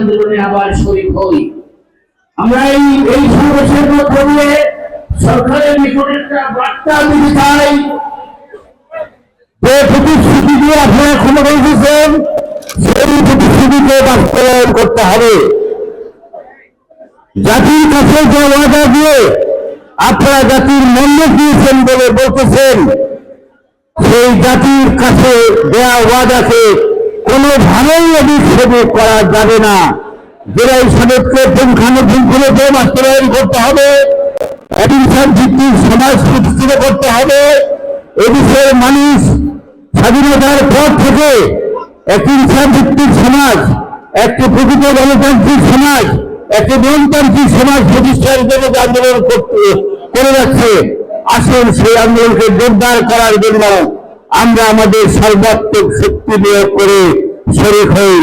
আন্দোলনে আবার শরীক হই। আমরা এই সমাবেশের মধ্য দিয়ে সরকারের নিকট একটা বার্তা দিতে চাই যে প্রতিশ্রুতি দিয়ে আপনারা ক্ষমতা এসেছেন সেই প্রতিশ্রুতিকে বাস্তবায়ন করতে হবে। জাতির কাছে যে ওয়াদা দিয়ে আপনারা জাতির মূল্য দিয়েছেন বলে বলতেছেন, সেই জাতির কাছে দেওয়া ওয়াদাকে কোনোভাবেই অভিক্ষেপ করা যাবে না। জেলা সনদকে পুঙ্খানুপুঙ্খভাবে বাস্তবায়ন করতে হবে, অহিংসার ভিত্তিক সমাজ প্রতিষ্ঠিত করতে হবে। এদেশের মানুষ স্বাধীনতার পর থেকে অহিংসা ভিত্তিক সমাজ, একটি প্রকৃত গণতান্ত্রিক সমাজ, একটি গণতান্ত্রিক সমাজ প্রতিষ্ঠার জন্য আন্দোলন করে যাচ্ছে। আসুন সেই আন্দোলনকে জোরদার করার জন্য আমরা আমাদের সর্বাত্মক শক্তি প্রয়োগ করে শরীক হই।